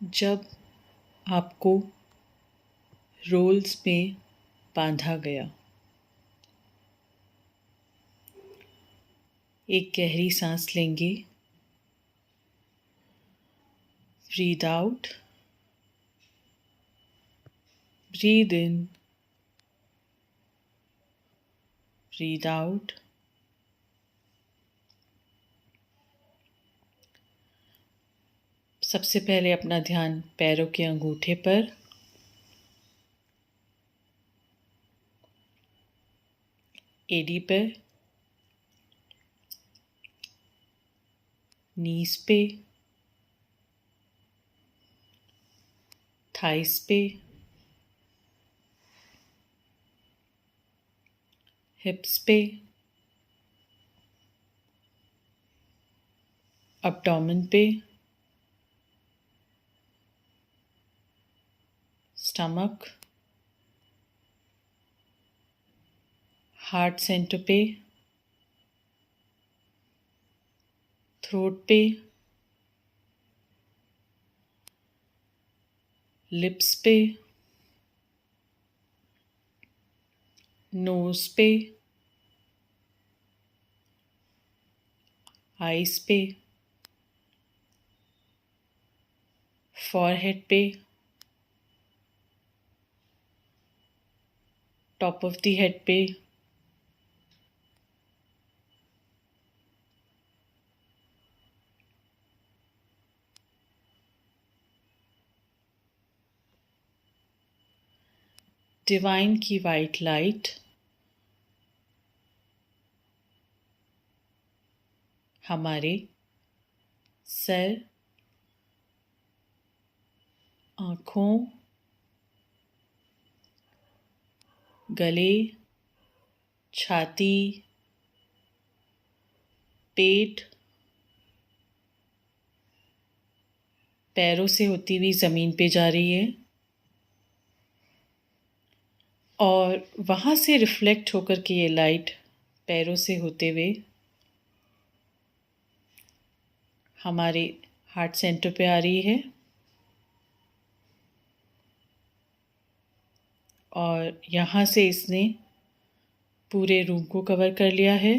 जब आपको रोल्स में बांधा गया, एक गहरी सांस लेंगे। Breathe out, breathe in, breathe out. सबसे पहले अपना ध्यान पैरों के अंगूठे पर, एडी पर, नीज पे, थाइस पे, हिप्स पे, एब्डोमेन पे, स्टमक, हार्ट सेंटर पे, थ्रोट पे, लिप्स पे, नोज पे, आईज पे, फॉरहेड पे, टॉप ऑफ द हेड पे, डिवाइन की वाइट लाइट हमारे सर, आँखों, गले, छाती, पेट, पैरों से होती हुई ज़मीन पे जा रही है और वहाँ से रिफ्लेक्ट होकर के ये लाइट पैरों से होते हुए हमारे हार्ट सेंटर पे आ रही है और यहाँ से इसने पूरे रूम को कवर कर लिया है।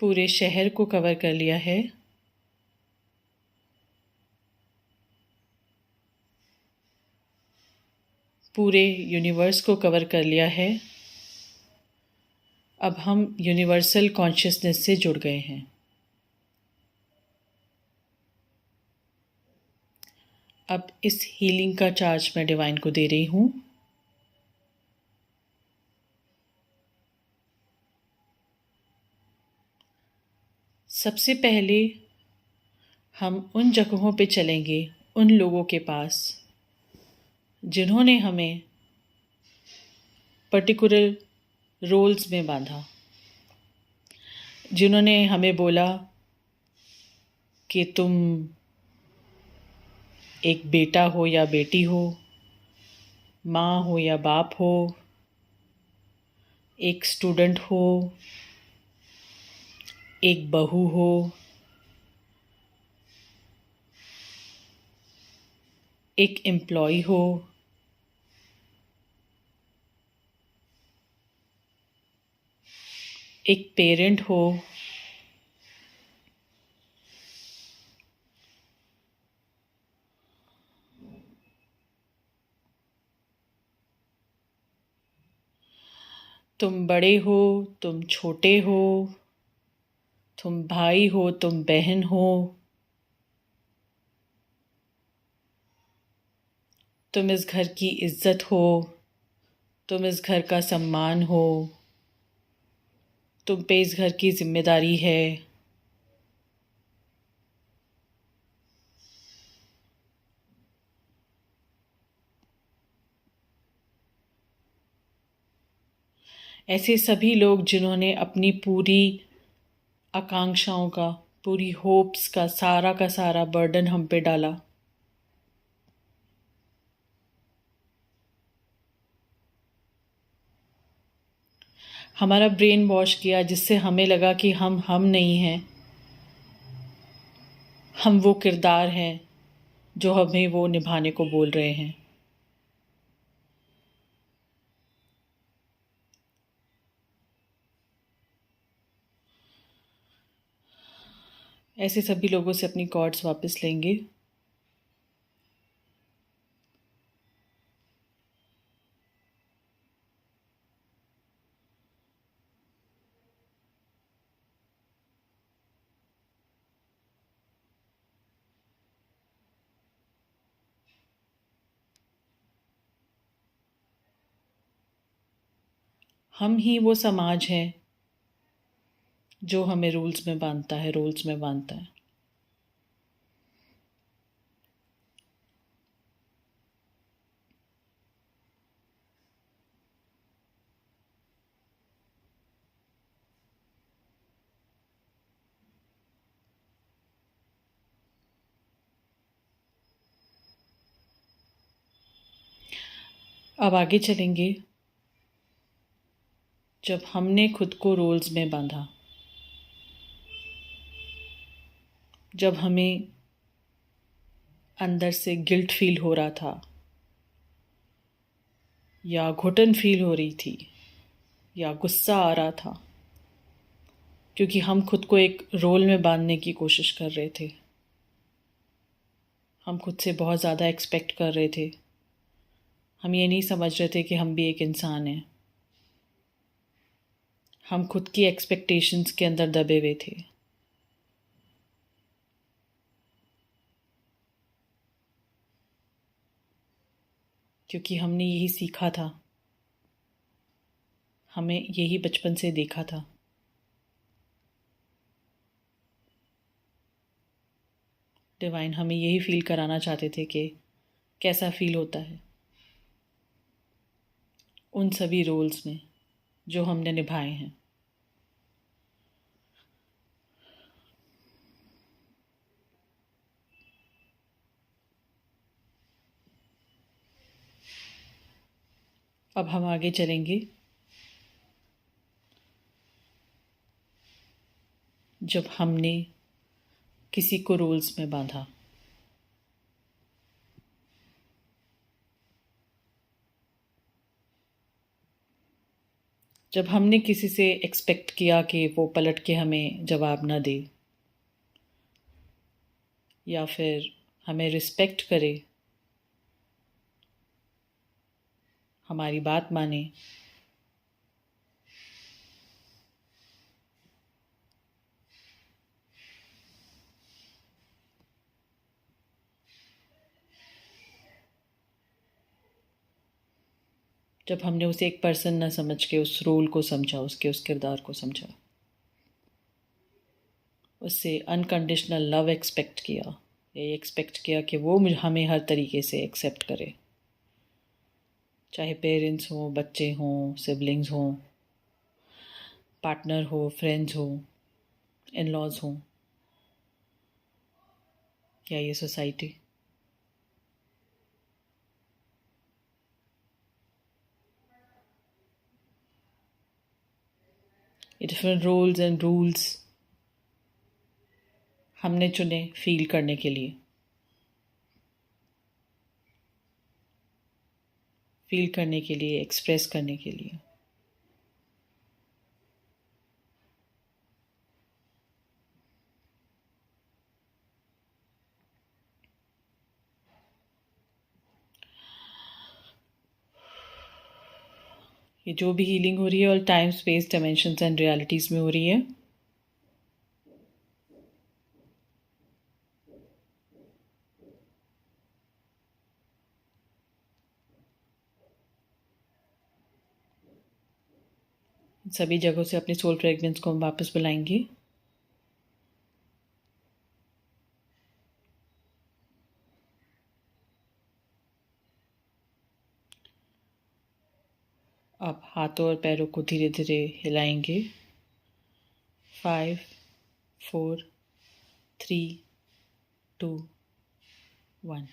पूरे शहर को कवर कर लिया है। पूरे यूनिवर्स को कवर कर लिया है। अब हम यूनिवर्सल कॉन्शियसनेस से जुड़ गए हैं। अब इस हीलिंग का चार्ज मैं डिवाइन को दे रही हूँ। सबसे पहले हम उन जगहों पे चलेंगे, उन लोगों के पास जिन्होंने हमें पर्टिकुलर रोल्स में बांधा, जिन्होंने हमें बोला कि तुम एक बेटा हो या बेटी हो, माँ हो या बाप हो, एक स्टूडेंट हो, एक बहू हो, एक एम्प्लॉय हो, एक पेरेंट हो, तुम बड़े हो, तुम छोटे हो, तुम भाई हो, तुम बहन हो, तुम इस घर की इज्जत हो, तुम इस घर का सम्मान हो, तुम पे इस घर की जिम्मेदारी है। ऐसे सभी लोग जिन्होंने अपनी पूरी आकांक्षाओं का, पूरी होप्स का सारा बर्डन हम पे डाला। हमारा ब्रेन वॉश किया, जिससे हमें लगा कि हम नहीं हैं, हम वो किरदार हैं जो हमें वो निभाने को बोल रहे हैं। ऐसे सभी लोगों से अपनी कॉर्ड्स वापस लेंगे। हम ही वो समाज है जो हमें रूल्स में बांधता है, रोल्स में बांधता है। अब आगे चलेंगे। जब हमने खुद को रोल्स में बांधा, जब हमें अंदर से गिल्ट फील हो रहा था, या घुटन फील हो रही थी, या गुस्सा आ रहा था, क्योंकि हम खुद को एक रोल में बांधने की कोशिश कर रहे थे। हम खुद से बहुत ज़्यादा एक्सपेक्ट कर रहे थे। हम ये नहीं समझ रहे थे कि हम भी एक इंसान हैं। हम खुद की एक्सपेक्टेशंस के अंदर दबे हुए थे। क्योंकि हमने यही सीखा था, हमें यही बचपन से देखा था। डिवाइन हमें यही फील कराना चाहते थे कि कैसा फील होता है उन सभी रोल्स में जो हमने निभाए हैं। अब हम आगे चलेंगे। जब हमने किसी को रोल्स में बांधा, जब हमने किसी से एक्सपेक्ट किया कि वो पलट के हमें जवाब ना दे, या फिर हमें रिस्पेक्ट करे, हमारी बात माने, जब हमने उसे एक पर्सन ना समझ के उस रोल को समझा, उसके उस किरदार को समझा, उससे अनकंडीशनल लव एक्सपेक्ट किया, ये एक्सपेक्ट किया कि वो हमें हर तरीके से एक्सेप्ट करे, चाहे पेरेंट्स हों, बच्चे हों, सिबलिंग्स हों, पार्टनर हो, फ्रेंड्स हो, इन लॉज हों, या ये सोसाइटी। ये डिफरेंट रोल्स एंड रूल्स हमने चुने फील करने के लिए, एक्सप्रेस करने के लिए। ये जो भी हीलिंग हो रही है, और time, space, dimensions and realities में हो रही है। सभी जगहों से अपने सोल फ्रेगनेंस को हम वापस बुलाएंगे। अब हाथों और पैरों को धीरे धीरे हिलाएंगे। 5, 4, 3, 2, 1।